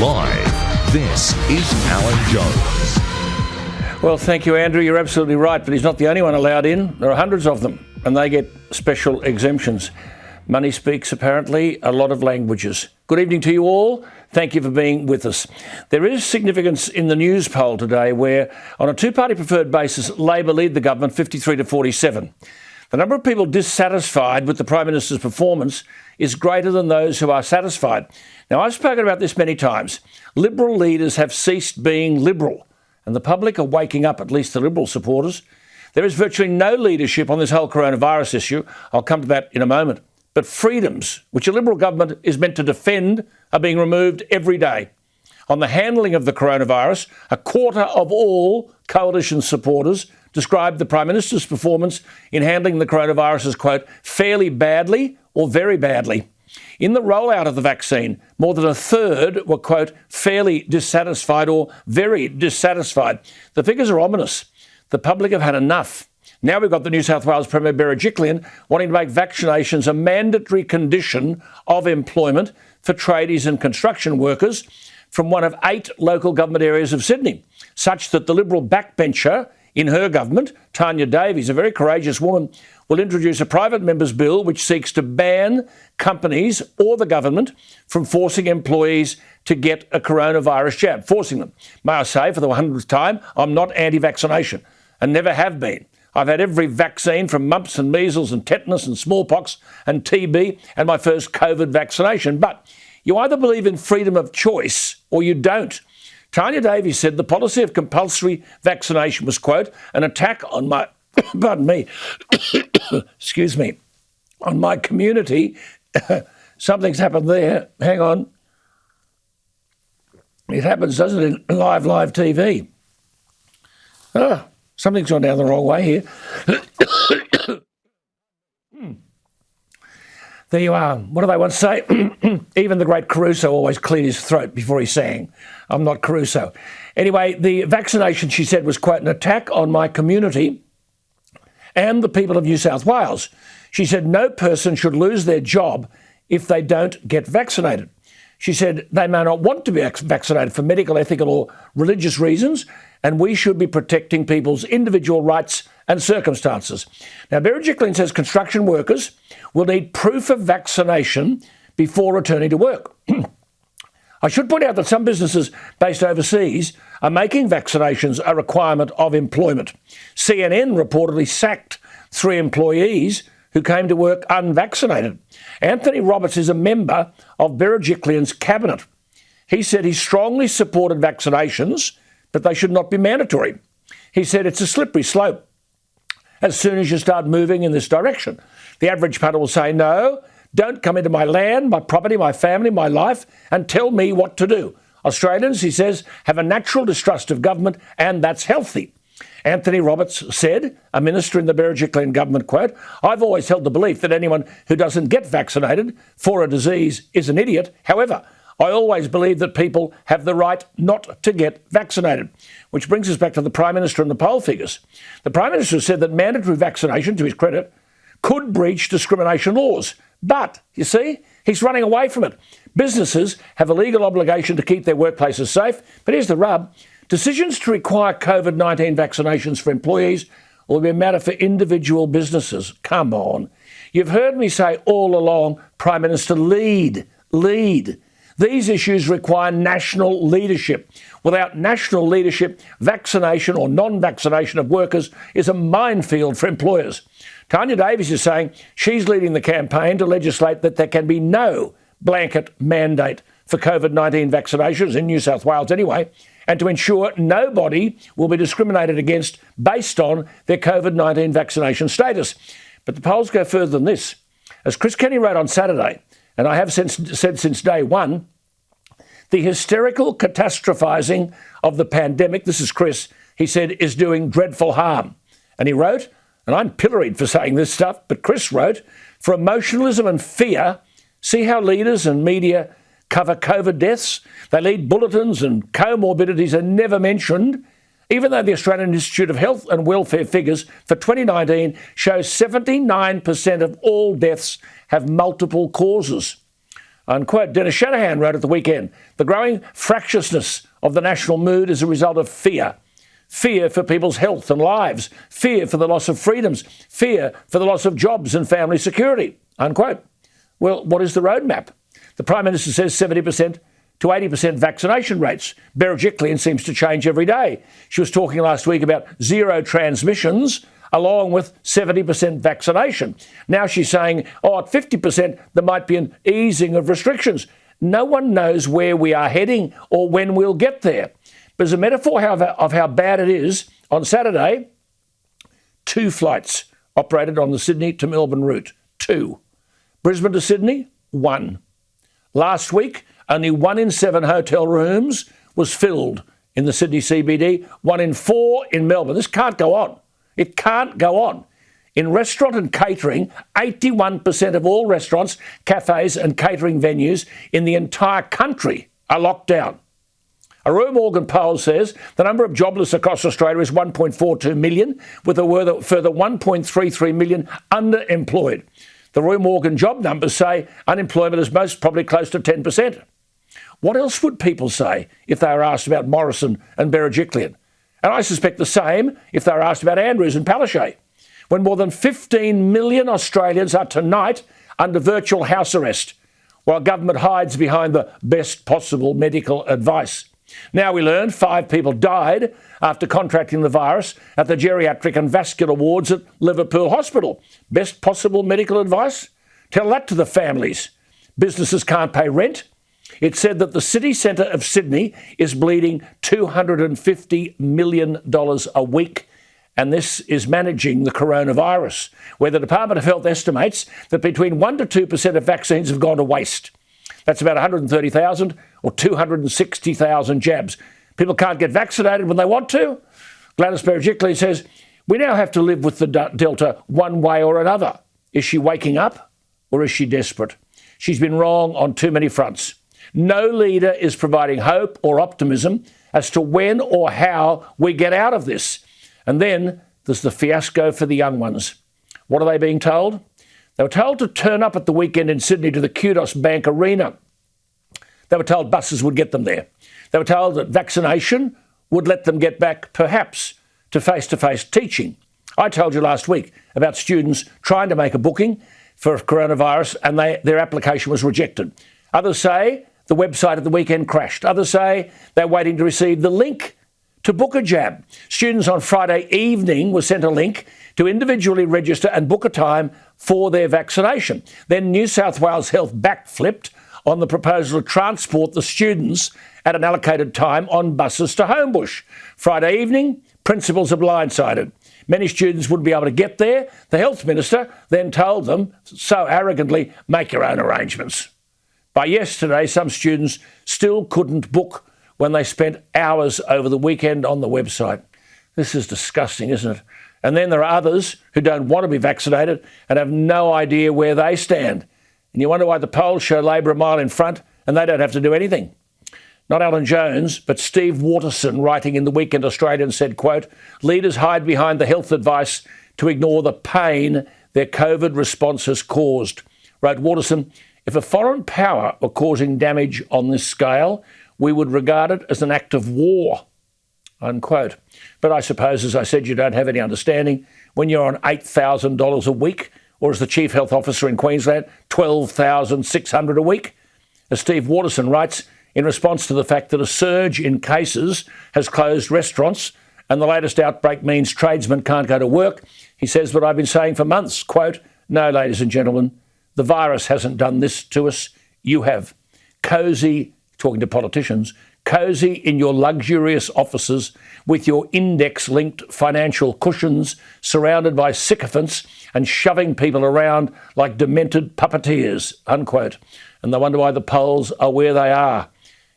Live, this is Alan Jones. Well, thank you, Andrew. You're absolutely right, but he's not the only one allowed in. There are hundreds of them, and they get special exemptions. Money speaks, apparently, a lot of languages. Good evening to you all. Thank you for being with us. There is significance in the news poll today where, on a two-party preferred basis, Labor lead the government 53 to 47. The number of people dissatisfied with the Prime Minister's performance is greater than those who are satisfied. Now, I've spoken about this many times. Liberal leaders have ceased being liberal, and the public are waking up, at least the Liberal supporters. There is virtually no leadership on this whole coronavirus issue. I'll come to that in a moment. But freedoms, which a Liberal government is meant to defend, are being removed every day. On the handling of the coronavirus, a quarter of all coalition supporters described the Prime Minister's performance in handling the coronavirus as, quote, fairly badly or very badly. In the rollout of the vaccine, more than a third were, quote, fairly dissatisfied or very dissatisfied. The figures are ominous. The public have had enough. Now we've got the New South Wales Premier Berejiklian wanting to make vaccinations a mandatory condition of employment for tradies and construction workers from one of 8 local government areas of Sydney, such that the Liberal backbencher in her government, Tanya Davies, a very courageous woman, will introduce a private member's bill which seeks to ban companies or the government from forcing employees to get a coronavirus jab, forcing them. May I say, for the 100th time, I'm not anti-vaccination and never have been. I've had every vaccine from mumps and measles and tetanus and smallpox and TB and my first COVID vaccination. But you either believe in freedom of choice or you don't. Tanya Davies said the policy of compulsory vaccination was, quote, an attack on my, pardon me, excuse me, on my community. Something's happened there. Hang on. It happens, doesn't it, in live TV? Something's gone down the wrong way here. There you are. What do they once say? Even the great Caruso always cleared his throat before he sang. I'm not Caruso. Anyway, the vaccination, she said, was, quote, an attack on my community and the people of New South Wales. She said no person should lose their job if they don't get vaccinated. She said they may not want to be vaccinated for medical, ethical or religious reasons, and we should be protecting people's individual rights and circumstances. Now, Berejiklian says construction workers will need proof of vaccination before returning to work. I should point out that some businesses based overseas are making vaccinations a requirement of employment. CNN reportedly sacked 3 employees who came to work unvaccinated. Anthony Roberts is a member of Berejiklian's cabinet. He said he strongly supported vaccinations, but they should not be mandatory. He said it's a slippery slope. As soon as you start moving in this direction, the average punter will say, no, don't come into my land, my property, my family, my life, and tell me what to do. Australians, he says, have a natural distrust of government, and that's healthy. Anthony Roberts said, a minister in the Berejiklian government, quote, I've always held the belief that anyone who doesn't get vaccinated for a disease is an idiot. However, I always believe that people have the right not to get vaccinated, which brings us back to the Prime Minister and the poll figures. The Prime Minister said that mandatory vaccination, to his credit, could breach discrimination laws. But, you see, he's running away from it. Businesses have a legal obligation to keep their workplaces safe. But here's the rub. Decisions to require COVID-19 vaccinations for employees will be a matter for individual businesses. Come on. You've heard me say all along, Prime Minister, lead. These issues require national leadership. Without national leadership, vaccination or non-vaccination of workers is a minefield for employers. Tanya Davies is saying she's leading the campaign to legislate that there can be no blanket mandate for COVID-19 vaccinations, in New South Wales anyway, and to ensure nobody will be discriminated against based on their COVID-19 vaccination status. But the polls go further than this. As Chris Kenny wrote on Saturday, and I have said since day one, the hysterical catastrophising of the pandemic, this is Chris, he said, is doing dreadful harm. And he wrote, and I'm pilloried for saying this stuff, but Chris wrote, for emotionalism and fear, see how leaders and media cover COVID deaths? They lead bulletins and comorbidities are never mentioned, even though the Australian Institute of Health and Welfare figures for 2019 show 79% of all deaths have multiple causes. unquote. Dennis Shanahan wrote at the weekend, the growing fractiousness of the national mood is a result of fear. Fear for people's health and lives, fear for the loss of freedoms, fear for the loss of jobs and family security, unquote. Well, what is the roadmap? The Prime Minister says 70% to 80% vaccination rates. Berejiklian seems to change every day. She was talking last week about zero transmissions along with 70% vaccination. Now she's saying, at 50% there might be an easing of restrictions. No one knows where we are heading or when we'll get there. But as a metaphor of how bad it is, on Saturday, 2 flights operated on the Sydney to Melbourne route. 2. Brisbane to Sydney, 1. Last week, only 1 in 7 hotel rooms was filled in the Sydney CBD, 1 in 4 in Melbourne. This can't go on. It can't go on. In restaurant and catering, 81% of all restaurants, cafes and catering venues in the entire country are locked down. A Roy Morgan poll says the number of jobless across Australia is 1.42 million, with a further 1.33 million underemployed. The Roy Morgan job numbers say unemployment is most probably close to 10%. What else would people say if they were asked about Morrison and Berejiklian? And I suspect the same if they were asked about Andrews and Palaszczuk, when more than 15 million Australians are tonight under virtual house arrest, while government hides behind the best possible medical advice. Now we learn 5 people died after contracting the virus at the geriatric and vascular wards at Liverpool Hospital. Best possible medical advice? Tell that to the families. Businesses can't pay rent. It said that the city centre of Sydney is bleeding $250 million a week, and this is managing the coronavirus, where the Department of Health estimates that between 1 to 2% of vaccines have gone to waste. That's about 130,000 or 260,000 jabs. People can't get vaccinated when they want to. Gladys Berejiklian says, we now have to live with the Delta one way or another. Is she waking up or is she desperate? She's been wrong on too many fronts. No leader is providing hope or optimism as to when or how we get out of this. And then there's the fiasco for the young ones. What are they being told? They were told to turn up at the weekend in Sydney to the Kudos Bank Arena. They were told buses would get them there. They were told that vaccination would let them get back, perhaps, to face-to-face teaching. I told you last week about students trying to make a booking for coronavirus and their application was rejected. Others say the website at the weekend crashed. Others say they're waiting to receive the link to book a jab. Students on Friday evening were sent a link to individually register and book a time for their vaccination. Then New South Wales Health backflipped on the proposal to transport the students at an allocated time on buses to Homebush. Friday evening, principals are blindsided. Many students wouldn't be able to get there. The health minister then told them, so arrogantly, make your own arrangements. By yesterday, some students still couldn't book when they spent hours over the weekend on the website. This is disgusting, isn't it? And then there are others who don't want to be vaccinated and have no idea where they stand. And you wonder why the polls show Labor a mile in front and they don't have to do anything. Not Alan Jones, but Steve Waterson, writing in the Weekend Australian, said, quote, leaders hide behind the health advice to ignore the pain their COVID response has caused. Wrote Waterson, if a foreign power were causing damage on this scale, we would regard it as an act of war, unquote. But I suppose, as I said, you don't have any understanding when you're on $8,000 a week, or as the Chief Health Officer in Queensland, $12,600 a week. As Steve Waterson writes, in response to the fact that a surge in cases has closed restaurants and the latest outbreak means tradesmen can't go to work, he says what I've been saying for months, quote, no, ladies and gentlemen, the virus hasn't done this to us. You have. Cosy, talking to politicians, cosy in your luxurious offices with your index-linked financial cushions, surrounded by sycophants and shoving people around like demented puppeteers, unquote. And they wonder why the polls are where they are.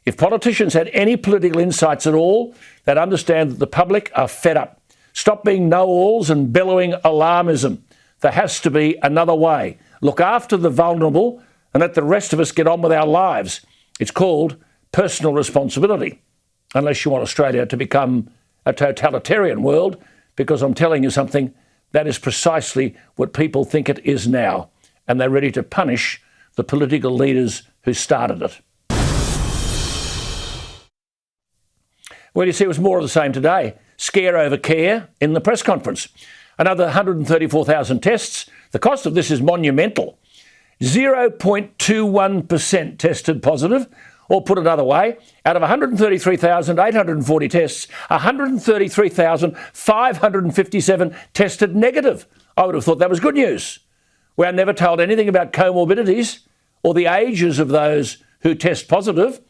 If politicians had any political insights at all, they'd understand that the public are fed up. Stop being know-alls and bellowing alarmism. There has to be another way. Look after the vulnerable and let the rest of us get on with our lives. It's called personal responsibility, unless you want Australia to become a totalitarian world, because I'm telling you something, that is precisely what people think it is now, and they're ready to punish the political leaders who started it. Well, you see, it was more of the same today. Scare over care in the press conference. Another 134,000 tests. The cost of this is monumental. 0.21% tested positive. Or put another way, out of 133,840 tests, 133,557 tested negative. I would have thought that was good news. We are never told anything about comorbidities or the ages of those who test positive.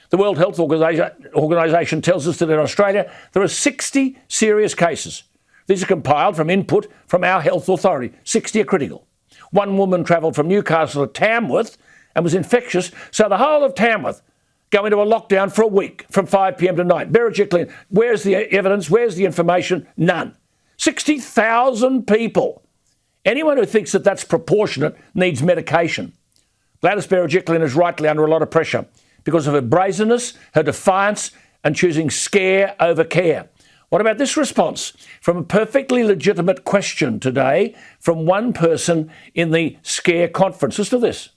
The World Health Organisation tells us that in Australia there are 60 serious cases. These are compiled from input from our health authority. 60 are critical. One woman travelled from Newcastle to Tamworth and was infectious, so the whole of Tamworth go into a lockdown for a week from 5 p.m. to 9. Berejiklian, where's the evidence? Where's the information? None. 60,000 people. Anyone who thinks that that's proportionate needs medication. Gladys Berejiklian is rightly under a lot of pressure because of her brazenness, her defiance, and choosing scare over care. What about this response from a perfectly legitimate question today from one person in the scare conference? Listen to this.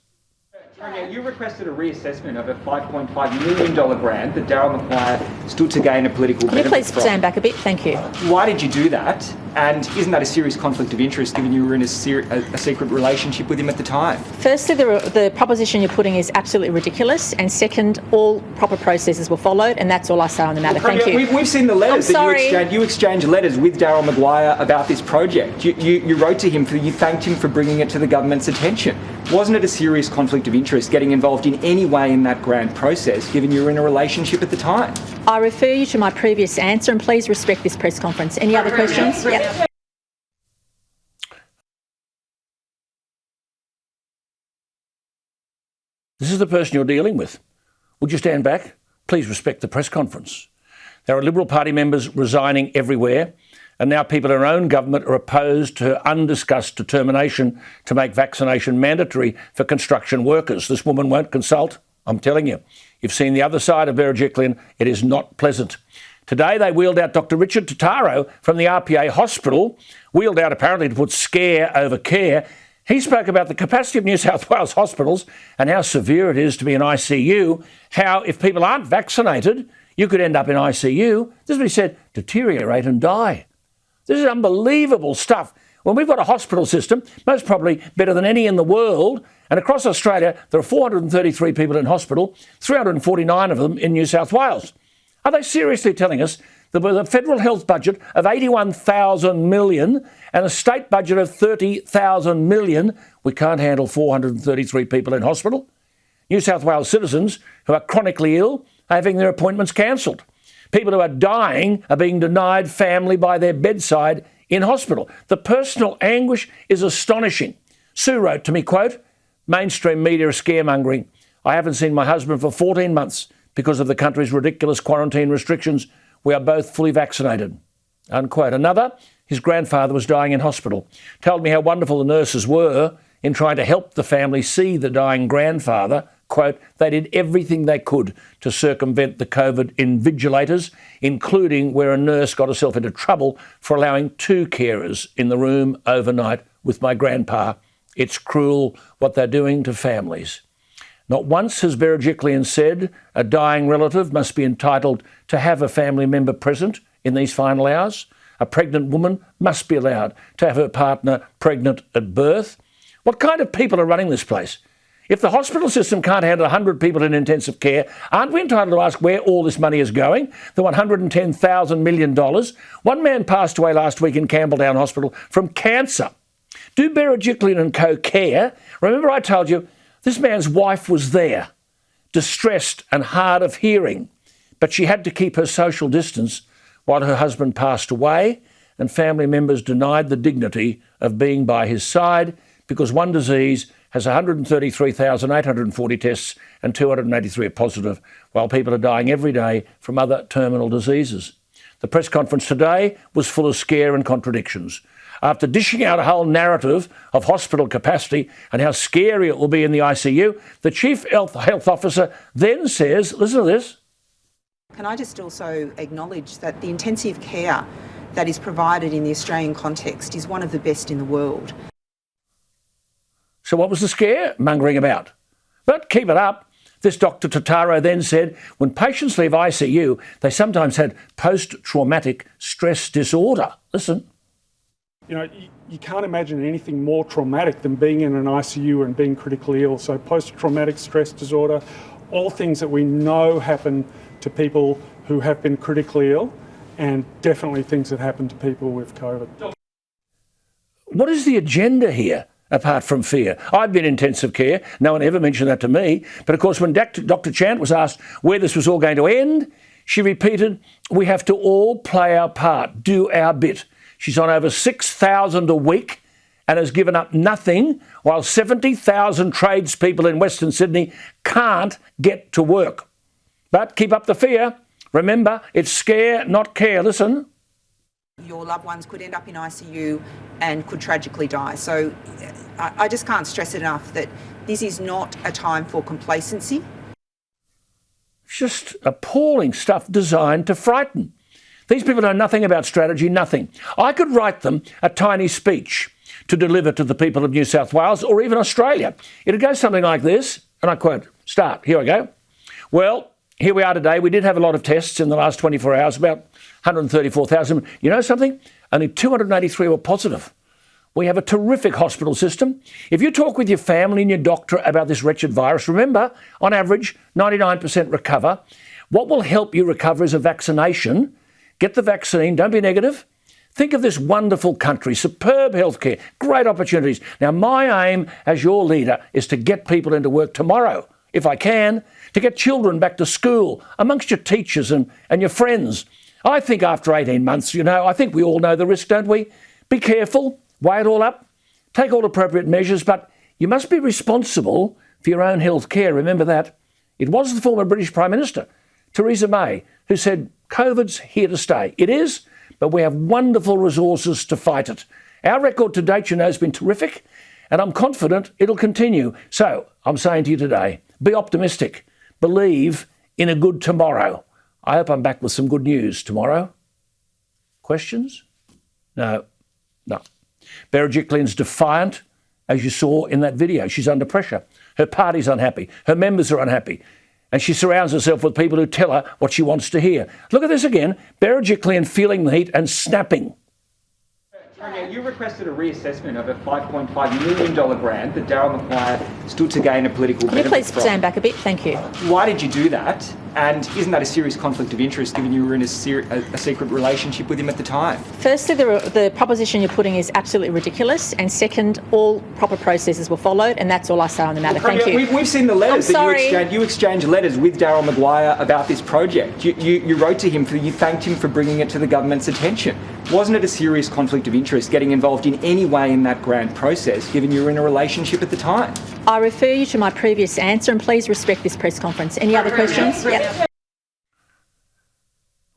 You requested a reassessment of a $5.5 million grant that Daryl Maguire stood to gain a political benefit from. Can you please stand back a bit? Thank you. Why did you do that? And isn't that a serious conflict of interest given you were in a secret relationship with him at the time? Firstly, the proposition you're putting is absolutely ridiculous. And second, all proper processes were followed, and that's all I say on the matter. Thank you. We've seen the letters that you exchanged letters with Daryl Maguire about this project. You wrote to him, you thanked him for bringing it to the government's attention. Wasn't it a serious conflict of interest getting involved in any way in that grant process, given you were in a relationship at the time? I refer you to my previous answer, and please respect this press conference. Any other questions? Yep. This is the person you're dealing with. Would you stand back? Please respect the press conference. There are Liberal Party members resigning everywhere, and now people in our own government are opposed to her undiscussed determination to make vaccination mandatory for construction workers. This woman won't consult, I'm telling you. You've seen the other side of Berejiklian. It is not pleasant. Today they wheeled out Dr Richard Totaro from the RPA hospital, wheeled out apparently to put scare over care. He spoke about the capacity of New South Wales hospitals and how severe it is to be in ICU, how if people aren't vaccinated, you could end up in ICU. This is what he said, deteriorate and die. This is unbelievable stuff. When we've got a hospital system, most probably better than any in the world, and across Australia there are 433 people in hospital, 349 of them in New South Wales. Are they seriously telling us that with a federal health budget of $81,000 million and a state budget of $30,000 million, we can't handle 433 people in hospital? New South Wales citizens who are chronically ill are having their appointments cancelled. People who are dying are being denied family by their bedside in hospital. The personal anguish is astonishing. Sue wrote to me, quote, mainstream media are scaremongering. I haven't seen my husband for 14 months because of the country's ridiculous quarantine restrictions. We are both fully vaccinated, unquote. Another, his grandfather was dying in hospital, told me how wonderful the nurses were in trying to help the family see the dying grandfather. Quote, they did everything they could to circumvent the COVID invigilators, including where a nurse got herself into trouble for allowing 2 carers in the room overnight with my grandpa. It's cruel what they're doing to families. Not once has Berejiklian said a dying relative must be entitled to have a family member present in these final hours. A pregnant woman must be allowed to have her partner pregnant at birth. What kind of people are running this place? If the hospital system can't handle 100 people in intensive care, aren't we entitled to ask where all this money is going? The $110,000 million. One man passed away last week in Campbelltown Hospital from cancer. Do Berejiklian and co care? Remember I told you this man's wife was there, distressed and hard of hearing, but she had to keep her social distance while her husband passed away, and family members denied the dignity of being by his side because one disease has 133,840 tests and 283 are positive, while people are dying every day from other terminal diseases. The press conference today was full of scare and contradictions. After dishing out a whole narrative of hospital capacity and how scary it will be in the ICU, the Chief Health Officer then says, listen to this. Can I just also acknowledge that the intensive care that is provided in the Australian context is one of the best in the world. So what was the scare mongering about? But keep it up. This Dr. Totaro then said, when patients leave ICU, they sometimes had post-traumatic stress disorder. Listen. You know, you can't imagine anything more traumatic than being in an ICU and being critically ill. So post-traumatic stress disorder, all things that we know happen to people who have been critically ill, and definitely things that happen to people with COVID. What is the agenda here, apart from fear? I've been in intensive care. No one ever mentioned that to me. But of course, when Dr. Chant was asked where this was all going to end, she repeated, we have to all play our part, do our bit. She's on over 6,000 a week and has given up nothing, while 70,000 tradespeople in Western Sydney can't get to work. But keep up the fear. Remember, it's scare, not care. Listen. Your loved ones could end up in ICU and could tragically die. So I just can't stress it enough that this is not a time for complacency. Just appalling stuff designed to frighten. These people know nothing about strategy, nothing. I could write them a tiny speech to deliver to the people of New South Wales or even Australia. It'd go something like this, and I quote, start, here I go. Well, here we are today. We did have a lot of tests in the last 24 hours, about 134,000. You know something? Only 283 were positive. We have a terrific hospital system. If you talk with your family and your doctor about this wretched virus, remember, on average, 99% recover. What will help you recover is a vaccination. Get the vaccine. Don't be negative. Think of this wonderful country, superb healthcare, great opportunities. Now, my aim as your leader is to get people into work tomorrow, if I can, to get children back to school amongst your teachers and your friends. I think after 18 months, I think we all know the risk, don't we? Be careful, weigh it all up, take all appropriate measures, but you must be responsible for your own health care. Remember that. It was the former British Prime Minister, Theresa May, who said, COVID's here to stay. It is, but we have wonderful resources to fight it. Our record to date, has been terrific, and I'm confident it'll continue. So I'm saying to you today, be optimistic. Believe in a good tomorrow. I hope I'm back with some good news tomorrow. Questions? No. Berejiklian's defiant, as you saw in that video. She's under pressure. Her party's unhappy. Her members are unhappy. And she surrounds herself with people who tell her what she wants to hear. Look at this again. Berejiklian feeling the heat and snapping. Premier, you requested a reassessment of a $5.5 million grant that Daryl Maguire stood to gain a political benefit from. Can you please stand back a bit? Thank you. Why did you do that? And isn't that a serious conflict of interest, given you were in a secret relationship with him at the time? Firstly, the proposition you're putting is absolutely ridiculous. And second, all proper processes were followed, and that's all I say on the matter. Well, Thank you. We've seen the letters that you exchanged letters with Daryl Maguire about this project. You wrote to him, you thanked him for bringing it to the government's attention. Wasn't it a serious conflict of interest getting involved in any way in that grant process, given you were in a relationship at the time? I refer you to my previous answer, and please respect this press conference. Any other questions? Yep.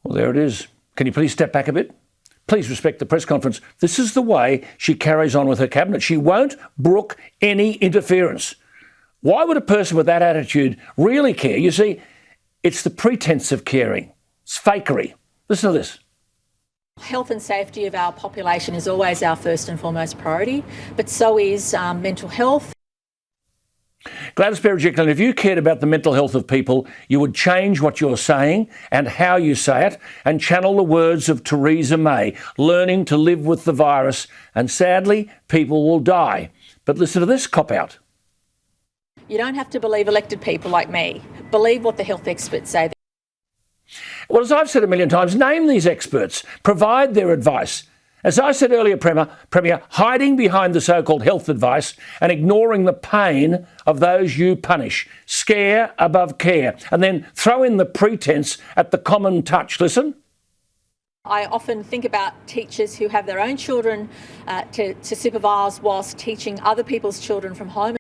Well, there it is. Can you please step back a bit? Please respect the press conference. This is the way she carries on with her cabinet. She won't brook any interference. Why would a person with that attitude really care? You see, it's the pretense of caring. It's fakery. Listen to this. Health and safety of our population is always our first and foremost priority, but so is mental health. Gladys Berejiklian, if you cared about the mental health of people, you would change what you're saying and how you say it and channel the words of Theresa May, learning to live with the virus, and sadly, people will die. But listen to this cop-out. You don't have to believe elected people like me. Believe what the health experts say. Well, as I've said a million times, name these experts, provide their advice. As I said earlier, Premier, hiding behind the so-called health advice and ignoring the pain of those you punish. Scare above care. And then throw in the pretense at the common touch. Listen. I often think about teachers who have their own children to supervise whilst teaching other people's children from home.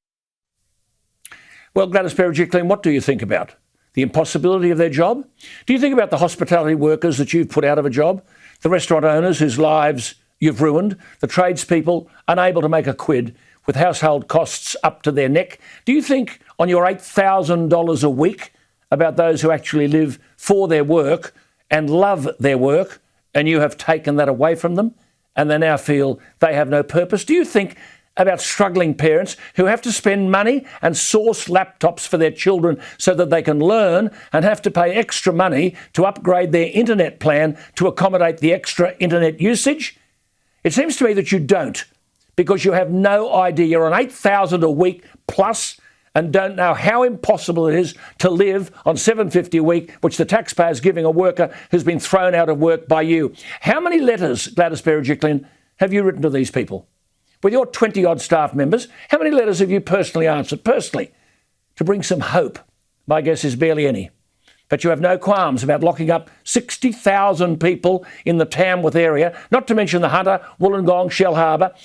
Well, Gladys Berejiklian, what do you think about? The impossibility of their job? Do you think about the hospitality workers that you've put out of a job? The restaurant owners whose lives you've ruined? The tradespeople unable to make a quid with household costs up to their neck? Do you think on your $8,000 a week about those who actually live for their work and love their work, and you have taken that away from them and they now feel they have no purpose? Do you think about struggling parents who have to spend money and source laptops for their children so that they can learn and have to pay extra money to upgrade their internet plan to accommodate the extra internet usage? It seems to me that you don't, because you have no idea. You're on $8,000 a week plus and don't know how impossible it is to live on $750 a week, which the taxpayer is giving a worker who's been thrown out of work by you. How many letters, Gladys Berejiklian, have you written to these people? With your 20-odd staff members, how many letters have you personally answered, to bring some hope? My guess is barely any. But you have no qualms about locking up 60,000 people in the Tamworth area, not to mention the Hunter, Wollongong, Shellharbour,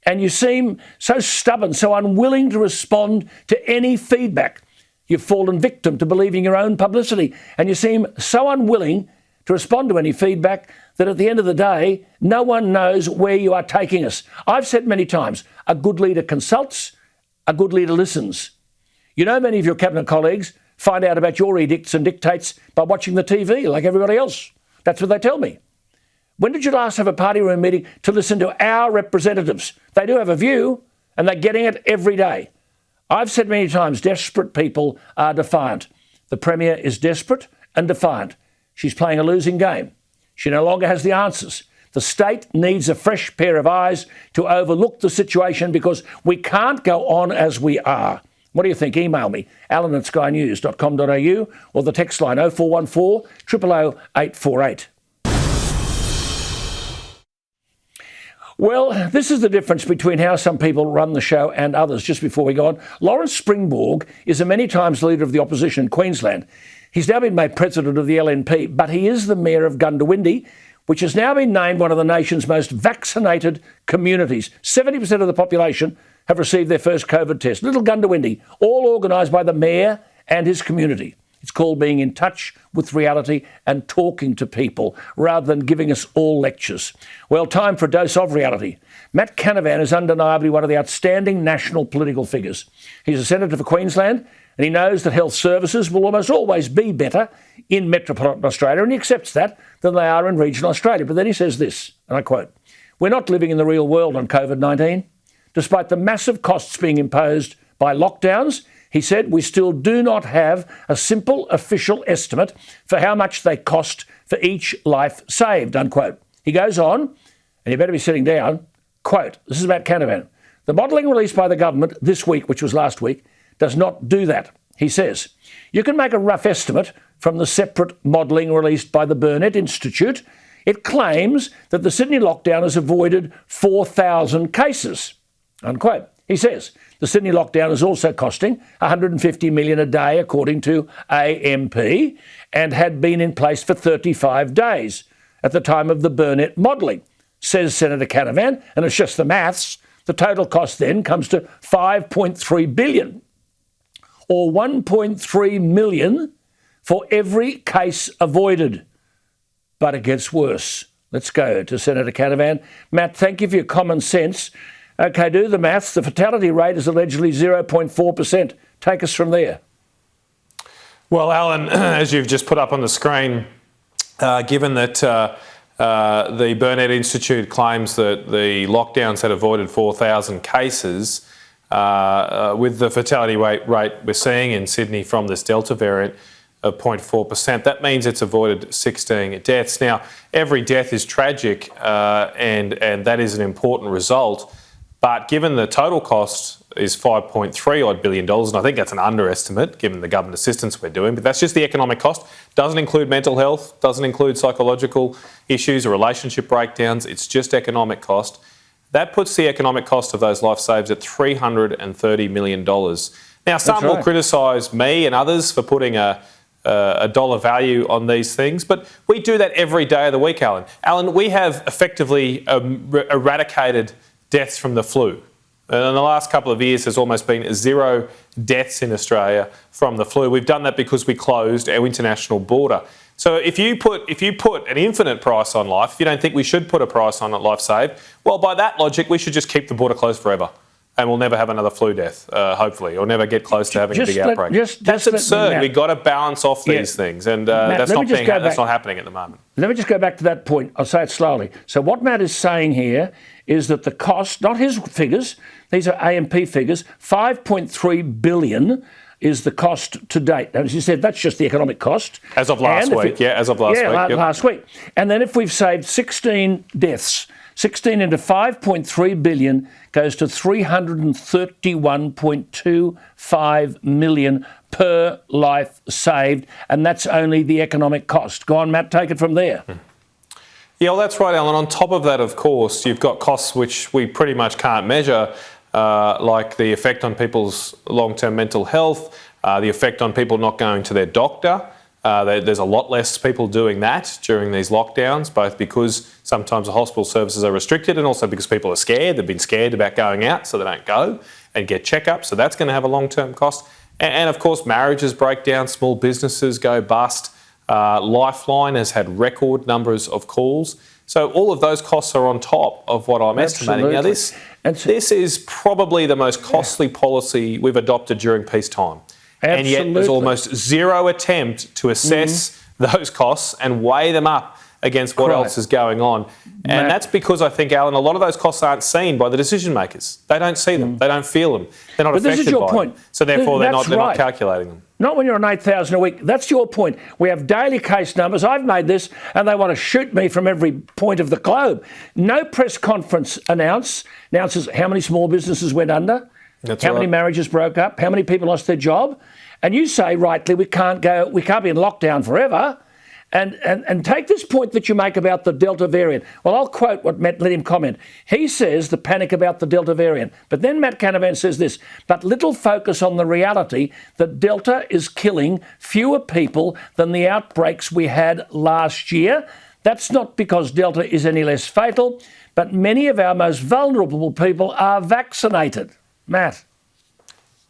and you seem so stubborn, so unwilling to respond to any feedback. You've fallen victim to believing your own publicity, and you seem so unwilling to respond to any feedback that at the end of the day, no one knows where you are taking us. I've said many times, a good leader consults, a good leader listens. You know, many of your cabinet colleagues find out about your edicts and dictates by watching the TV like everybody else. That's what they tell me. When did you last have a party room meeting to listen to our representatives? They do have a view, and they're getting it every day. I've said many times, desperate people are defiant. The Premier is desperate and defiant. She's playing a losing game. She no longer has the answers. The state needs a fresh pair of eyes to overlook the situation, because we can't go on as we are. What do you think? Email me, alan@skynews.com.au, or the text line 0414 000 848. Well, this is the difference between how some people run the show and others. Just before we go on, Lawrence Springborg is a many times leader of the opposition in Queensland. He's now been made president of the LNP, but he is the mayor of Goondiwindi, which has now been named one of the nation's most vaccinated communities. 70% of the population have received their first COVID test. Little Goondiwindi, all organised by the mayor and his community. It's called being in touch with reality and talking to people rather than giving us all lectures. Well, time for a dose of reality. Matt Canavan is undeniably one of the outstanding national political figures. He's a senator for Queensland, and he knows that health services will almost always be better in metropolitan Australia, and he accepts that, than they are in regional Australia. But then he says this, and I quote, "We're not living in the real world on COVID-19. Despite the massive costs being imposed by lockdowns," he said, "we still do not have a simple official estimate for how much they cost for each life saved," unquote. He goes on, and you better be sitting down, quote, this is about Canavan, "The modelling released by the government this week," which was last week, "does not do that." He says, "You can make a rough estimate from the separate modelling released by the Burnet Institute. It claims that the Sydney lockdown has avoided 4,000 cases," unquote. He says, "The Sydney lockdown is also costing $150 million a day, according to AMP, and had been in place for 35 days at the time of the Burnet modelling," says Senator Canavan, and it's just the maths. The total cost then comes to $5.3 billion, or $1.3 million for every case avoided. But it gets worse. Let's go to Senator Canavan. Matt, thank you for your common sense. OK, do the maths. The fatality rate is allegedly 0.4%. Take us from there. Well, Alan, as you've just put up on the screen, given that the Burnet Institute claims that the lockdowns had avoided 4,000 cases, with the fatality rate we're seeing in Sydney from this Delta variant of 0.4%, that means it's avoided 16 deaths. Now, every death is tragic, and that is an important result. But given the total cost is $5.3 odd billion, and I think that's an underestimate given the government assistance we're doing, but that's just the economic cost. Doesn't include mental health, doesn't include psychological issues or relationship breakdowns. It's just economic cost. That puts the economic cost of those life saves at $330 million. Now, some will criticise me and others for putting a dollar value on these things, but we do that every day of the week, Alan. Alan, we have effectively eradicated deaths from the flu. In the last couple of years, there's almost been 0 deaths in Australia from the flu. We've done that because we closed our international border. So if you put an infinite price on life, if you don't think we should put a price on life saved, well, by that logic, we should just keep the border closed forever. and we'll never have another flu death, hopefully, or never get close to having a big outbreak. That's absurd. We've got to balance off these things, and that's not happening at the moment. Let me just go back to that point. I'll say it slowly. So what Matt is saying here is that the cost, not his figures, these are AMP figures, 5.3 billion is the cost to date. As you said, that's just the economic cost. As of last week, as of last week. Last week. And then if we've saved 16 deaths, 16 into 5.3 billion goes to 331.25 million per life saved, and that's only the economic cost. Go on, Matt, take it from there. Yeah, well, that's right, Alan. On top of that, of course, you've got costs which we pretty much can't measure, like the effect on people's long-term mental health, the effect on people not going to their doctor. There's a lot less people doing that during these lockdowns, both because sometimes the hospital services are restricted and also because people are scared. They've been scared about going out, so they don't go and get checkups. So that's going to have a long-term cost. And of course, marriages break down, small businesses go bust. Lifeline has had record numbers of calls. So all of those costs are on top of what I'm estimating. Now, this is probably the most costly policy we've adopted during peacetime. And yet there's almost zero attempt to assess those costs and weigh them up against what else is going on. And that's because I think, Alan, a lot of those costs aren't seen by the decision makers. They don't see them. They don't feel them. They're not affected by them. So therefore, they're not calculating them. Not when you're on 8,000 a week. That's your point. We have daily case numbers. I've made this, and they want to shoot me from every point of the globe. No press conference announces how many small businesses went under, how many marriages broke up, how many people lost their job. And you say, rightly, we can't be in lockdown forever. And take this point that you make about the Delta variant. Well, I'll quote what Matt, let him comment. He says the panic about the Delta variant. But then Matt Canavan says this, but little focus on the reality that Delta is killing fewer people than the outbreaks we had last year. That's not because Delta is any less fatal, but many of our most vulnerable people are vaccinated. Matt.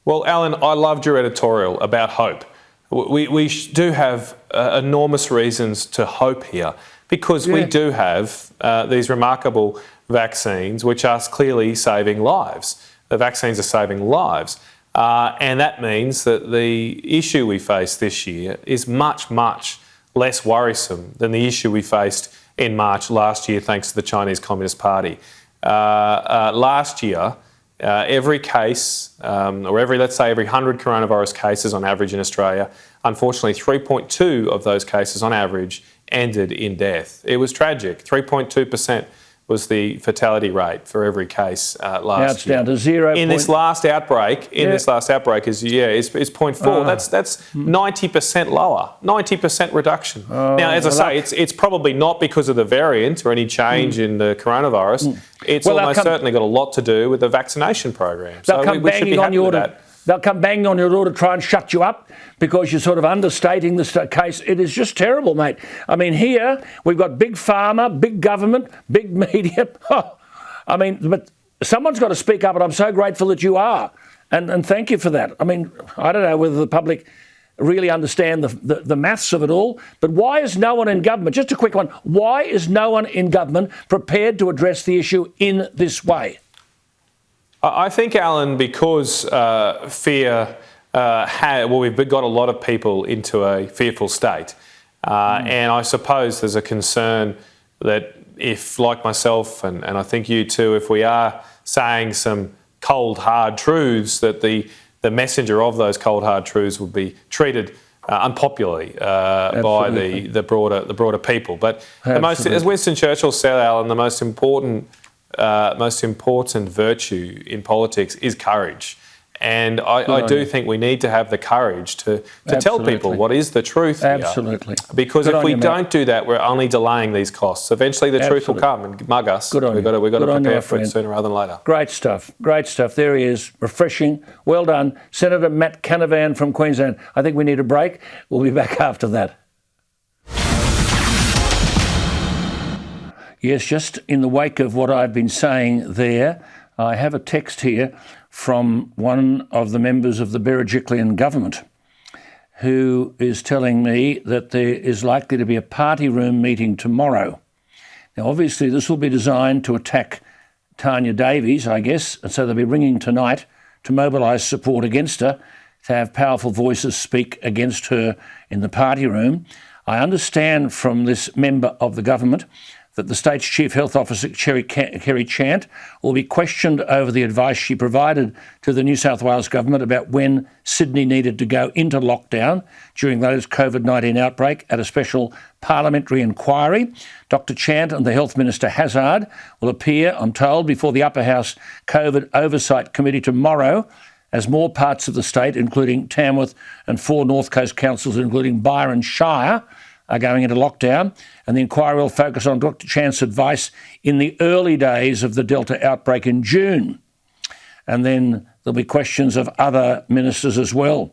Well, Alan, I loved your editorial about hope. We do have enormous reasons to hope here because we do have these remarkable vaccines which are clearly saving lives. The vaccines are saving lives. And that means that the issue we face this year is much, much less worrisome than the issue we faced in March last year thanks to the Chinese Communist Party. Last year, every case, let's say every 100 coronavirus cases on average in Australia, unfortunately 3.2 of those cases on average ended in death. It was tragic. 3.2% was the fatality rate for every case last year. Now it's down to 0. In this last outbreak, is 0.4. That's 90% lower, 90% reduction. Now, as I say, it's probably not because of the variant or any change in the coronavirus. It's almost certainly got a lot to do with the vaccination program. So we should be happy with that. They'll come banging on your door to try and shut you up because you're sort of understating the case. It is just terrible, mate. I mean, here we've got big pharma, big government, big media. But someone's got to speak up, and I'm so grateful that you are. And thank you for that. I mean, I don't know whether the public really understand the maths of it all, but why is no one in government, just a quick one, why is no one in government prepared to address the issue in this way? I think, Alan, because fear we've got a lot of people into a fearful state. And I suppose there's a concern that if, like myself, and I think you too, if we are saying some cold, hard truths, that the messenger of those cold, hard truths would be treated unpopularly by the broader people. But as Winston Churchill said, Alan, the most important virtue in politics is courage. And I do think we need to have the courage to tell people what is the truth here. Absolutely. Because if we don't do that, we're only delaying these costs. Eventually the truth will come and mug us. We've got to prepare for it sooner rather than later. Great stuff. Great stuff. There he is. Refreshing. Well done. Senator Matt Canavan from Queensland. I think we need a break. We'll be back after that. Yes, just in the wake of what I've been saying there, I have a text here from one of the members of the Berejiklian government who is telling me that there is likely to be a party room meeting tomorrow. Now, obviously, this will be designed to attack Tanya Davies, I guess, and so they'll be ringing tonight to mobilise support against her, to have powerful voices speak against her in the party room. I understand from this member of the government that the state's Chief Health Officer, Kerry Chant, will be questioned over the advice she provided to the New South Wales government about when Sydney needed to go into lockdown during those COVID-19 outbreak at a special parliamentary inquiry. Dr Chant and the Health Minister Hazzard will appear, I'm told, before the Upper House COVID Oversight Committee tomorrow, as more parts of the state, including Tamworth and 4 North Coast councils, including Byron Shire, are going into lockdown, and the inquiry will focus on Dr Chant's advice in the early days of the Delta outbreak in June. And then there'll be questions of other ministers as well.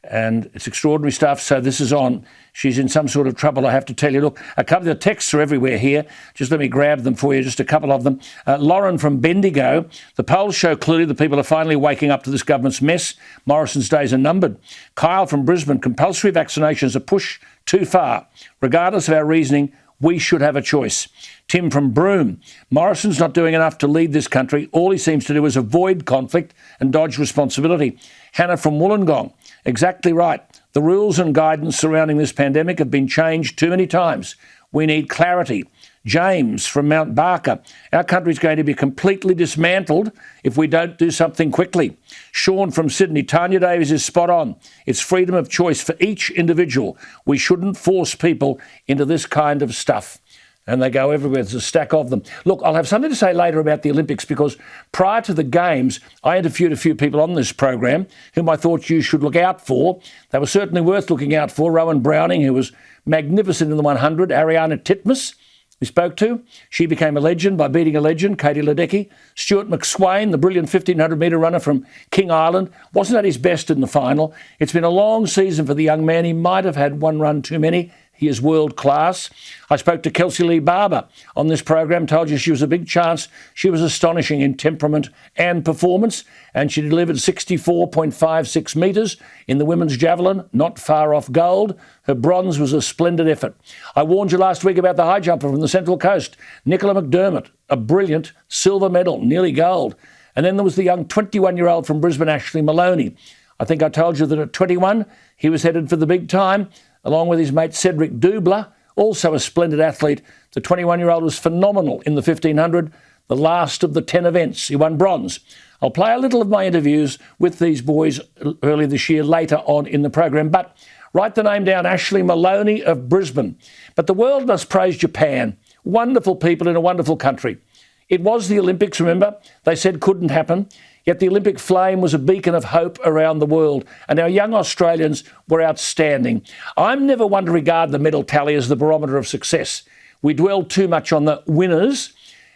And it's extraordinary stuff. So this is on. She's in some sort of trouble, I have to tell you. Look, a couple of the texts are everywhere here. Just let me grab them for you, just a couple of them. Lauren from Bendigo. The polls show clearly that people are finally waking up to this government's mess. Morrison's days are numbered. Kyle from Brisbane. Compulsory vaccinations are pushed too far. Regardless of our reasoning, we should have a choice. Tim from Broome. Morrison's not doing enough to lead this country. All he seems to do is avoid conflict and dodge responsibility. Hannah from Wollongong. Exactly right. The rules and guidance surrounding this pandemic have been changed too many times. We need clarity. James from Mount Barker. Our country's going to be completely dismantled if we don't do something quickly. Sean from Sydney. Tanya Davies is spot on. It's freedom of choice for each individual. We shouldn't force people into this kind of stuff. And they go everywhere. There's a stack of them. Look, I'll have something to say later about the Olympics because prior to the Games, I interviewed a few people on this program whom I thought you should look out for. They were certainly worth looking out for. Rowan Browning, who was magnificent in the 100. Ariana Titmus, we spoke to. She became a legend by beating a legend, Katie Ledecky. Stuart McSwain, the brilliant 1,500-metre runner from King Island, wasn't at his best in the final. It's been a long season for the young man. He might have had one run too many. He is world class. I spoke to Kelsey Lee Barber on this program, told you she was a big chance. She was astonishing in temperament and performance, and she delivered 64.56 metres in the women's javelin, not far off gold. Her bronze was a splendid effort. I warned you last week about the high jumper from the Central Coast, Nicola McDermott, a brilliant silver medal, nearly gold. And then there was the young 21-year-old from Brisbane, Ashley Maloney. I think I told you that at 21, he was headed for the big time, along with his mate Cedric Dubler, also a splendid athlete. The 21-year-old was phenomenal in the 1500, the last of the 10 events. He won bronze. I'll play a little of my interviews with these boys earlier this year later on in the program, but write the name down, Ashley Maloney of Brisbane. But the world must praise Japan. Wonderful people in a wonderful country. It was the Olympics, remember? They said couldn't happen. Yet the Olympic flame was a beacon of hope around the world, and our young Australians were outstanding. I'm never one to regard the medal tally as the barometer of success. We dwell too much on the winners,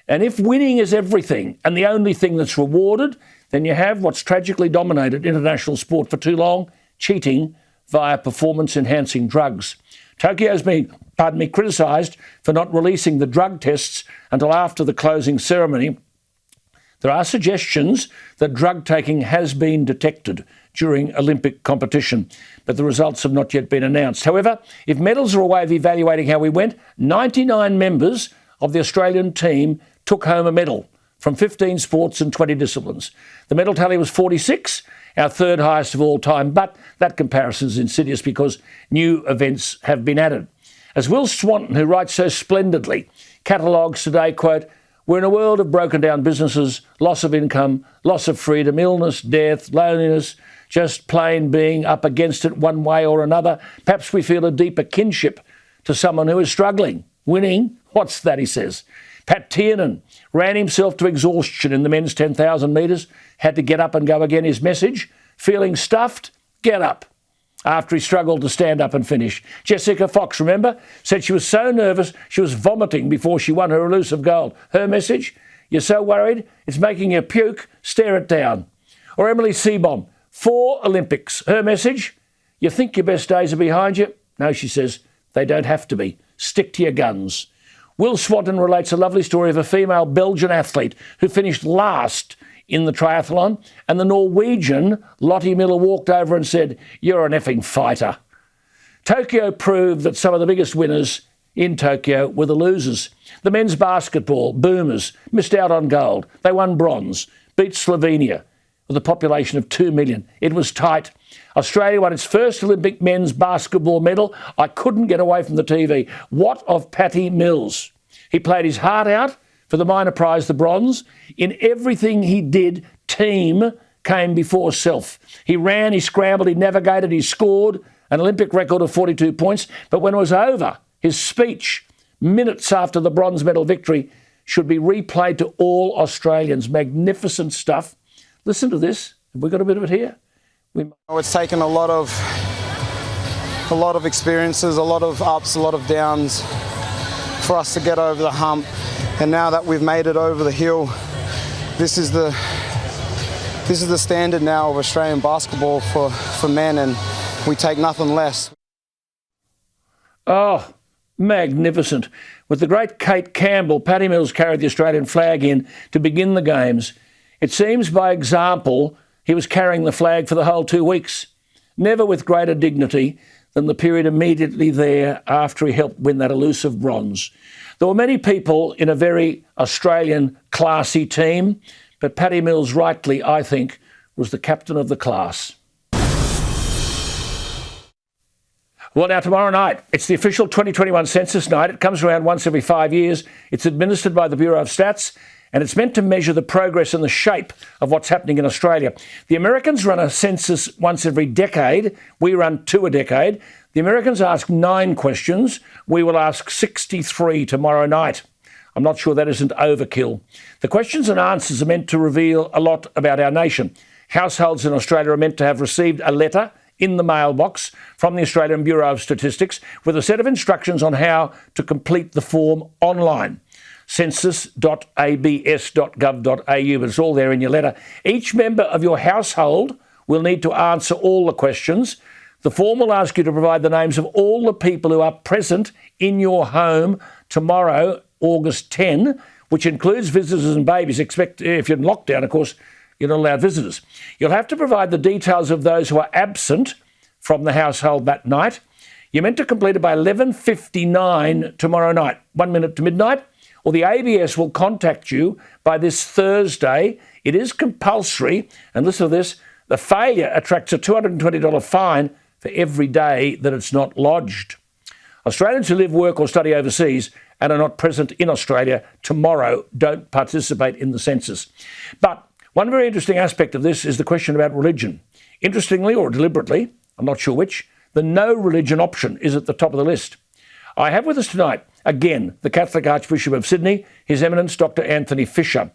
and if winning is everything and the only thing that's rewarded, then you have what's tragically dominated international sport for too long, cheating via performance-enhancing drugs. Tokyo's been, criticised for not releasing the drug tests until after the closing ceremony. There are suggestions that drug taking has been detected during Olympic competition, but the results have not yet been announced. However, if medals are a way of evaluating how we went, 99 members of the Australian team took home a medal from 15 sports and 20 disciplines. The medal tally was 46, our third highest of all time, but that comparison is insidious because new events have been added. As Will Swanton, who writes so splendidly, catalogues today, quote, "We're in a world of broken down businesses, loss of income, loss of freedom, illness, death, loneliness, just plain being up against it one way or another. Perhaps we feel a deeper kinship to someone who is struggling. Winning, what's that," he says. Pat Tiernan ran himself to exhaustion in the men's 10,000 metres, had to get up and go again. His message, feeling stuffed, get up. After he struggled to stand up and finish. Jessica Fox, remember, said she was so nervous she was vomiting before she won her elusive gold. Her message, you're so worried it's making you puke, stare it down. Or Emily Seebohm, 4 Olympics. Her message, you think your best days are behind you? No, she says, they don't have to be. Stick to your guns. Will Swanton relates a lovely story of a female Belgian athlete who finished last in the triathlon, and the Norwegian Lottie Miller walked over and said, "You're an effing fighter." Tokyo proved that some of the biggest winners in Tokyo were the losers. The men's basketball, Boomers, missed out on gold. They won bronze, beat Slovenia with a population of 2 million. It was tight. Australia won its first Olympic men's basketball medal. I couldn't get away from the TV. What of Patty Mills? He played his heart out for the minor prize, the bronze. In everything he did, team came before self. He ran, he scrambled, he navigated, he scored an Olympic record of 42 points. But when it was over, his speech, minutes after the bronze medal victory, should be replayed to all Australians. Magnificent stuff. Listen to this. Have we got a bit of it here? It's taken a lot of experiences, a lot of ups, a lot of downs for us to get over the hump. And now that we've made it over the hill, this is the standard now of Australian basketball for men, and we take nothing less. Oh, magnificent. With the great Kate Campbell, Patty Mills carried the Australian flag in to begin the games. It seems by example he was carrying the flag for the whole 2 weeks, never with greater dignity than the period immediately there after he helped win that elusive bronze. There were many people in a very Australian classy team, but Patty Mills rightly, I think, was the captain of the class. Well, now, tomorrow night, it's the official 2021 census night. It comes around once every 5 years. It's administered by the Bureau of Stats, and it's meant to measure the progress and the shape of what's happening in Australia. The Americans run a census once every decade. We run 2 a decade. The Americans ask 9 questions. We will ask 63 tomorrow night. I'm not sure that isn't overkill. The questions and answers are meant to reveal a lot about our nation. Households in Australia are meant to have received a letter in the mailbox from the Australian Bureau of Statistics with a set of instructions on how to complete the form online. census.abs.gov.au, but it's all there in your letter. Each member of your household will need to answer all the questions. The form will ask you to provide the names of all the people who are present in your home tomorrow, August 10, which includes visitors and babies. Expect if you're in lockdown, of course, you're not allowed visitors. You'll have to provide the details of those who are absent from the household that night. You're meant to complete it by 11:59 tomorrow night, 1 minute to midnight, or the ABS will contact you by this Thursday. It is compulsory, and listen to this, the failure attracts a $220 fine for every day that it's not lodged. Australians who live, work or study overseas and are not present in Australia tomorrow don't participate in the census. But one very interesting aspect of this is the question about religion. Interestingly, or deliberately, I'm not sure which, the no religion option is at the top of the list. I have with us tonight, again, the Catholic Archbishop of Sydney, His Eminence Dr. Anthony Fisher.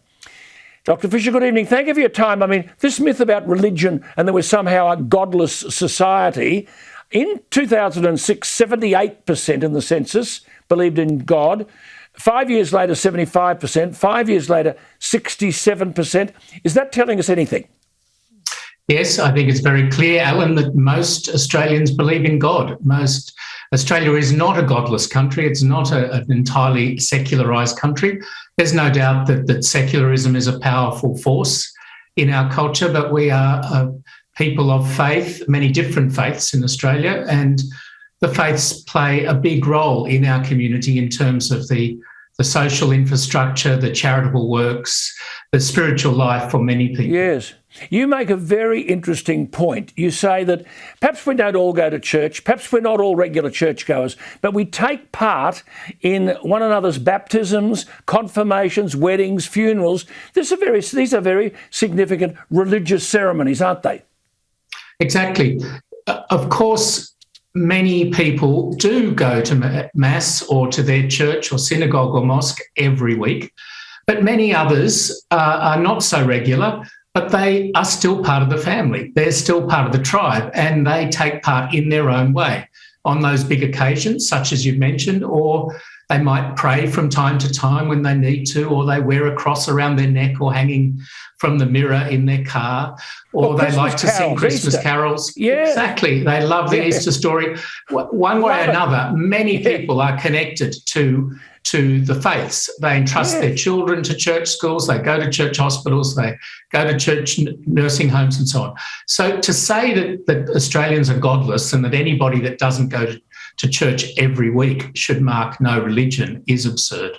Dr. Fisher, good evening. Thank you for your time. I mean, this myth about religion and there was somehow a godless society. In 2006, 78% in the census believed in God. 5 years later, 75%. 5 years later, 67%. Is that telling us anything? Yes, I think it's very clear, Alan, that most Australians believe in God. Australia is not a godless country. It's not an entirely secularised country. There's no doubt that secularism is a powerful force in our culture, but we are people of faith, many different faiths in Australia, and the faiths play a big role in our community in terms of the social infrastructure, the charitable works, the spiritual life for many people. Yes. You make a very interesting point. You say that perhaps we don't all go to church, perhaps we're not all regular churchgoers, but we take part in one another's baptisms, confirmations, weddings, funerals. These are very significant religious ceremonies, aren't they? Exactly. Of course, many people do go to Mass or to their church or synagogue or mosque every week, but many others are not so regular, but they are still part of the family. They're still part of the tribe, and they take part in their own way on those big occasions, such as you've mentioned, or they might pray from time to time when they need to, or they wear a cross around their neck or hanging from the mirror in their car, or they like to sing Christmas carols. Yeah. Exactly. They love the Easter story. One way or another, many people are connected to the faiths. They entrust their children to church schools, they go to church hospitals, they go to church nursing homes and so on. So to say that Australians are godless and that anybody that doesn't go to church every week should mark no religion is absurd.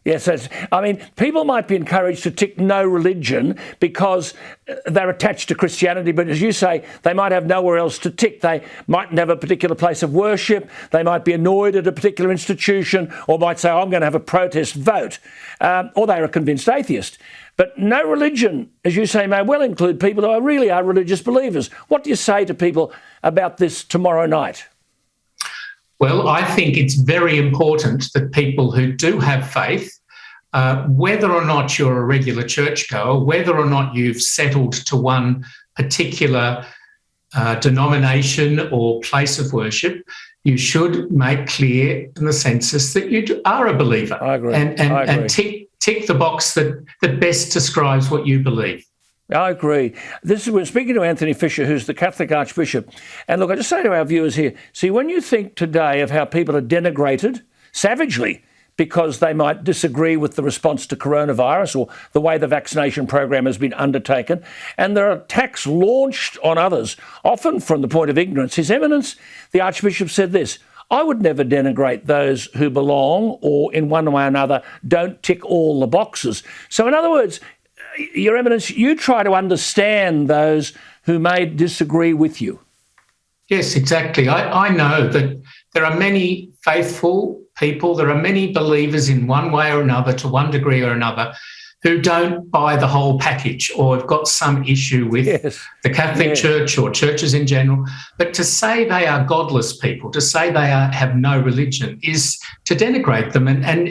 Yes, people might be encouraged to tick no religion because they're attached to Christianity, but as you say, they might have nowhere else to tick. They mightn't have a particular place of worship, they might be annoyed at a particular institution, or might say, I'm going to have a protest vote, or they're a convinced atheist. But no religion, as you say, may well include people who really are religious believers. What do you say to people about this tomorrow night? Well, I think it's very important that people who do have faith, whether or not you're a regular churchgoer, whether or not you've settled to one particular denomination or place of worship, you should make clear in the census that you are a believer. I agree. And tick the box that best describes what you believe. I agree. We're speaking to Anthony Fisher, who's the Catholic Archbishop. And look, I just say to our viewers here, see, when you think today of how people are denigrated savagely because they might disagree with the response to coronavirus or the way the vaccination program has been undertaken, and there are attacks launched on others, often from the point of ignorance, His Eminence, the Archbishop, said this: I would never denigrate those who belong or in one way or another don't tick all the boxes. So in other words, Your Eminence, you try to understand those who may disagree with you. Yes, exactly. I know that there are many faithful people, there are many believers in one way or another, to one degree or another, who don't buy the whole package or have got some issue with the Catholic Church or churches in general. But to say they are godless people, to say they have no religion, is to denigrate them. And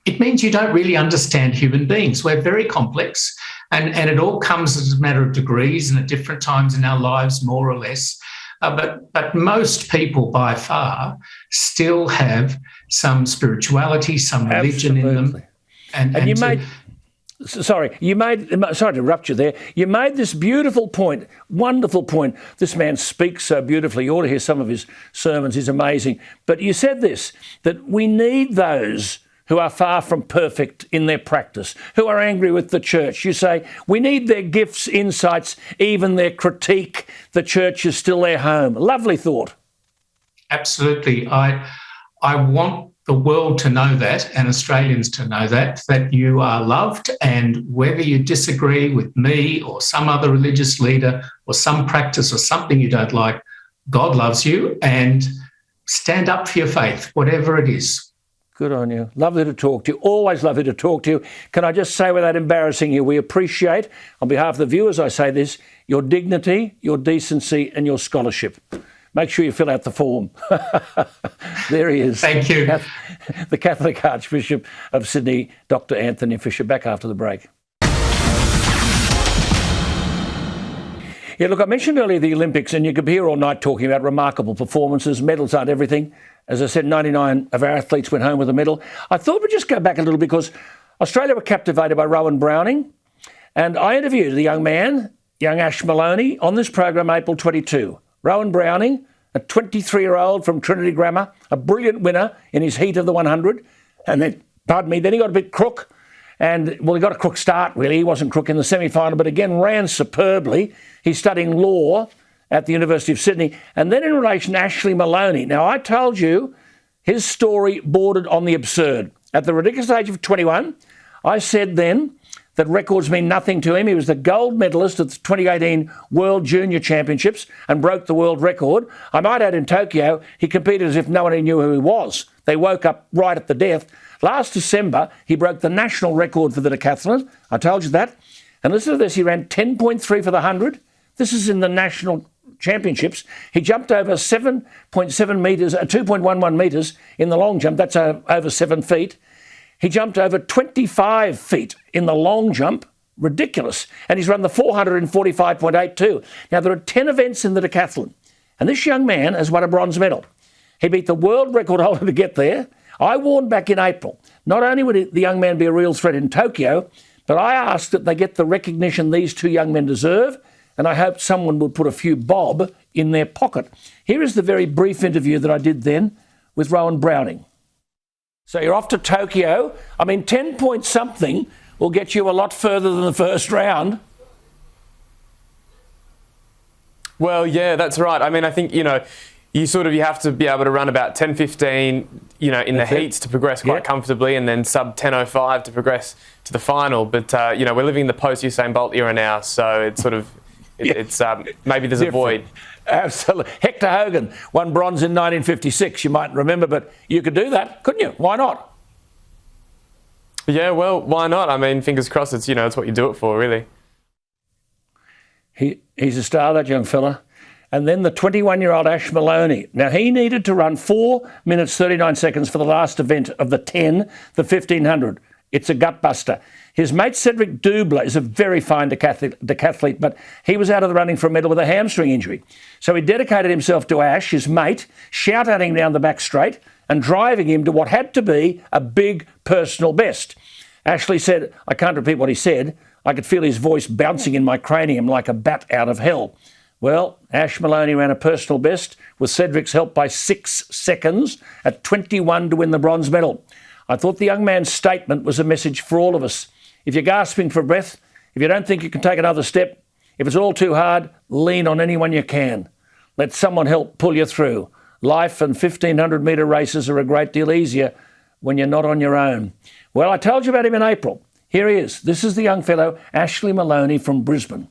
it means you don't really understand human beings. We're very complex, and it all comes as a matter of degrees and at different times in our lives, more or less. But most people, by far, still have some spirituality, some religion in them. Sorry to interrupt you there. You made this beautiful point, wonderful point. This man speaks so beautifully. You ought to hear some of his sermons. He's amazing. But you said this, that we need those who are far from perfect in their practice, who are angry with the church. You say, we need their gifts, insights, even their critique. The church is still their home. Lovely thought. Absolutely. I want the world to know that, and Australians to know that you are loved, and whether you disagree with me or some other religious leader or some practice or something you don't like, God loves you, and stand up for your faith, whatever it is. Good on you. Lovely to talk to you. Always lovely to talk to you. Can I just say, without embarrassing you, we appreciate, on behalf of the viewers, I say this, your dignity, your decency and your scholarship. Make sure you fill out the form. There he is. Thank you. The Catholic Archbishop of Sydney, Dr. Anthony Fisher. Back after the break. Yeah, look, I mentioned earlier the Olympics, and you could be here all night talking about remarkable performances. Medals aren't everything. As I said, 99 of our athletes went home with a medal. I thought we'd just go back a little because Australia were captivated by Rowan Browning, and I interviewed the young man, young Ash Maloney, on this program April 22. Rowan Browning, a 23-year-old from Trinity Grammar, a brilliant winner in his heat of the 100, and then he got a bit crook. And, well, he got a crook start, really. He wasn't crook in the semi-final, but again ran superbly. He's studying law at the University of Sydney. And then in relation to Ashley Maloney. Now, I told you his story bordered on the absurd. At the ridiculous age of 21, I said then that records mean nothing to him. He was the gold medalist at the 2018 World Junior Championships and broke the world record. I might add, in Tokyo, he competed as if no one knew who he was. They woke up right at the death. Last December, he broke the national record for the decathlon. I told you that. And listen to this, he ran 10.3 for the 100. This is in the national championships. He jumped over 7.7 metres, 2.11 metres in the long jump. That's over 7 feet. He jumped over 25 feet in the long jump. Ridiculous. And he's run the 445.82. Now, there are 10 events in the decathlon. And this young man has won a bronze medal. He beat the world record holder to get there. I warned back in April, not only would the young man be a real threat in Tokyo, but I asked that they get the recognition these two young men deserve, and I hoped someone would put a few bob in their pocket. Here is the very brief interview that I did then with Rowan Browning. So you're off to Tokyo. 10 point something will get you a lot further than the first round. Well, yeah, that's right. I think, you have to be able to run about 10:15, in the heats to progress quite comfortably, and then sub 10:05 to progress to the final. But we're living in the post Usain Bolt era now, so it's it's maybe there's a void. Absolutely. Hector Hogan won bronze in 1956. You might remember, but you could do that, couldn't you? Why not? Yeah, well, why not? I mean, fingers crossed. It's it's what you do it for, really. He's a star, that young fella. And then the 21-year-old Ash Maloney. Now, he needed to run 4 minutes 39 seconds for the last event of the 10, the 1500. It's a gutbuster. His mate Cedric Dubler is a very fine decathlete, but he was out of the running for a medal with a hamstring injury. So he dedicated himself to Ash, his mate, shout-outing him down the back straight and driving him to what had to be a big personal best. Ashley said, I can't repeat what he said. I could feel his voice bouncing in my cranium like a bat out of hell. Well, Ash Maloney ran a personal best with Cedric's help by 6 seconds at 21 to win the bronze medal. I thought the young man's statement was a message for all of us. If you're gasping for breath, if you don't think you can take another step, if it's all too hard, lean on anyone you can. Let someone help pull you through. Life and 1,500-metre races are a great deal easier when you're not on your own. Well, I told you about him in April. Here he is. This is the young fellow, Ashley Maloney from Brisbane.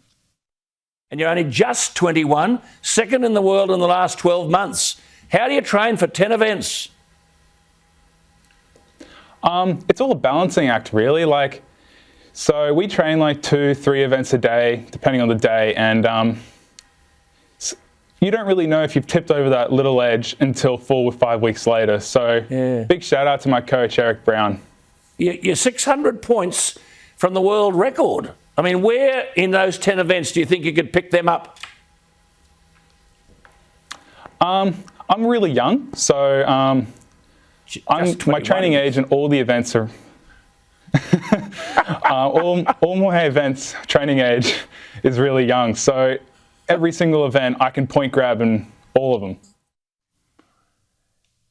And you're only just 21, second in the world in the last 12 months. How do you train for 10 events? It's all a balancing act, really. So we train 2-3 events a day, depending on the day, and you don't really know if you've tipped over that little edge until 4 or 5 weeks later. So big shout out to my coach, Eric Brown. You're 600 points from the world record. I mean, where in those 10 events do you think you could pick them up? I'm really young, so my training age and all the events are all my events training age is really young. So every single event I can point grab in all of them.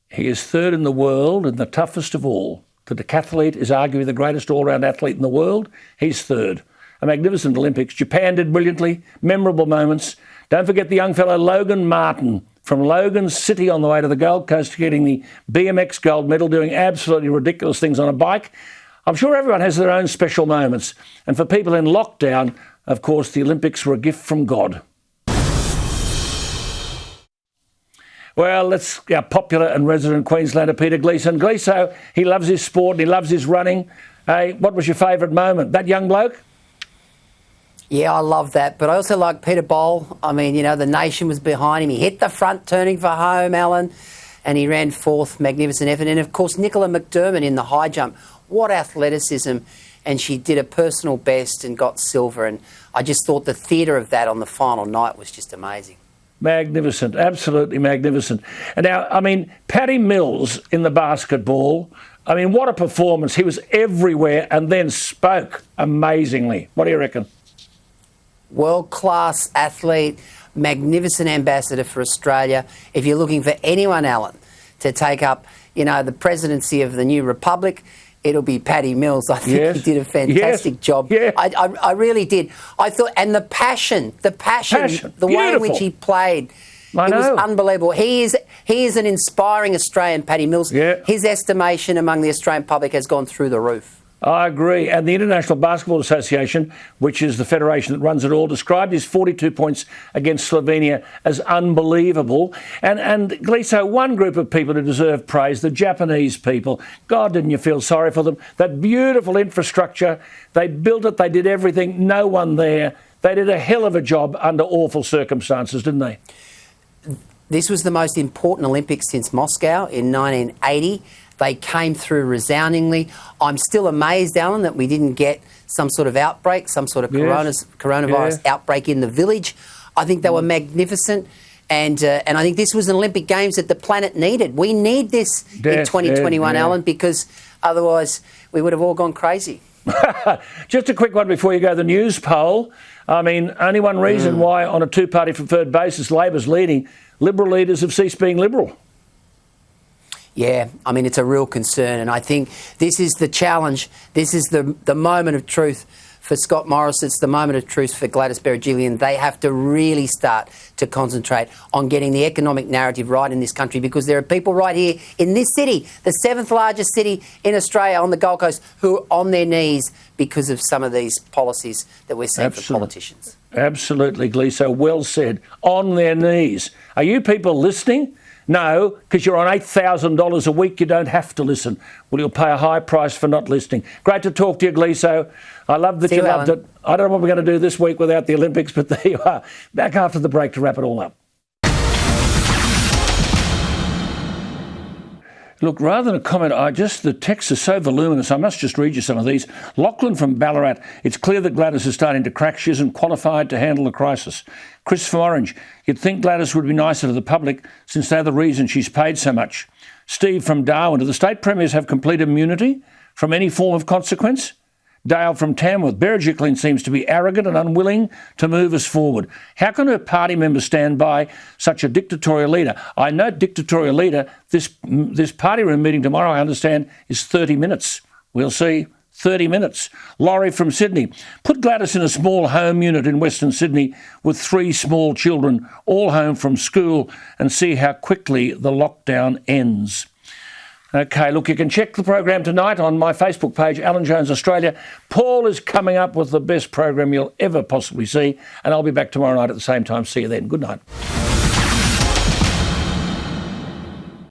He is third in the world and the toughest of all. The decathlete is arguably the greatest all-round athlete in the world. He's third. A magnificent Olympics. Japan did brilliantly. Memorable moments. Don't forget the young fellow Logan Martin from Logan City on the way to the Gold Coast, getting the BMX gold medal, doing absolutely ridiculous things on a bike. I'm sure everyone has their own special moments. And for people in lockdown, of course, the Olympics were a gift from God. Well, let's our popular and resident Queenslander Peter Gleeson. Gleeso, he loves his sport and he loves his running. Hey, what was your favourite moment? That young bloke? Yeah, I love that. But I also like Peter Bowl. I mean, the nation was behind him. He hit the front turning for home, Alan, and he ran fourth. Magnificent effort. And, of course, Nicola McDermott in the high jump. What athleticism. And she did a personal best and got silver. And I just thought the theatre of that on the final night was just amazing. Magnificent, absolutely magnificent. And now, I mean, Paddy Mills in the basketball, I mean, what a performance. He was everywhere and then spoke amazingly. What do you reckon? World-class athlete, magnificent ambassador for Australia. If you're looking for anyone, Alan, to take up, the presidency of the new republic, it'll be Paddy Mills. I think he did a fantastic job. Yeah. I really did. I thought, and the passion, the way in which he played, it was unbelievable. He is an inspiring Australian, Paddy Mills. Yeah. His estimation among the Australian public has gone through the roof. I agree. And the International Basketball Association, which is the federation that runs it all, described his 42 points against Slovenia as unbelievable. And Gleeso, one group of people who deserve praise, the Japanese people. God, didn't you feel sorry for them? That beautiful infrastructure, they built it, they did everything, no one there. They did a hell of a job under awful circumstances, didn't they? This was the most important Olympics since Moscow in 1980. They came through resoundingly. I'm still amazed, Alan, that we didn't get some sort of outbreak, some sort of coronavirus outbreak in the village. I think they were magnificent. And I think this was an Olympic Games that the planet needed. We need this in 2021, Alan, because otherwise we would have all gone crazy. Just a quick one before you go, the news poll. I mean, only one reason why on a two-party preferred basis Labor's leading, Liberal leaders have ceased being Liberal. Yeah, I mean, it's a real concern. And I think this is the challenge. This is the moment of truth for Scott Morris. It's the moment of truth for Gladys Berejiklian. They have to really start to concentrate on getting the economic narrative right in this country, because there are people right here in this city, the 7th largest city in Australia on the Gold Coast, who are on their knees because of some of these policies that we're seeing from politicians. Absolutely, Gleeso. Well said. On their knees. Are you people listening? No, because you're on $8,000 a week, you don't have to listen. Well, you'll pay a high price for not listening. Great to talk to you, Gleeso. I love that you loved it. I don't know what we're going to do this week without the Olympics, but there you are. Back after the break to wrap it all up. Look, rather than a comment, the texts are so voluminous, I must just read you some of these. Lachlan from Ballarat, it's clear that Gladys is starting to crack. She isn't qualified to handle the crisis. Chris from Orange, you'd think Gladys would be nicer to the public since they're the reason she's paid so much. Steve from Darwin, do the state premiers have complete immunity from any form of consequence? Dale from Tamworth, Berejiklian seems to be arrogant and unwilling to move us forward. How can her party members stand by such a dictatorial leader? I note dictatorial leader, this party room meeting tomorrow, I understand, is 30 minutes. We'll see. 30 minutes. Laurie from Sydney, put Gladys in a small home unit in Western Sydney with 3 small children, all home from school, and see how quickly the lockdown ends. Okay, look, you can check the program tonight on my Facebook page, Alan Jones Australia. Paul is coming up with the best program you'll ever possibly see, and I'll be back tomorrow night at the same time. See you then. Good night.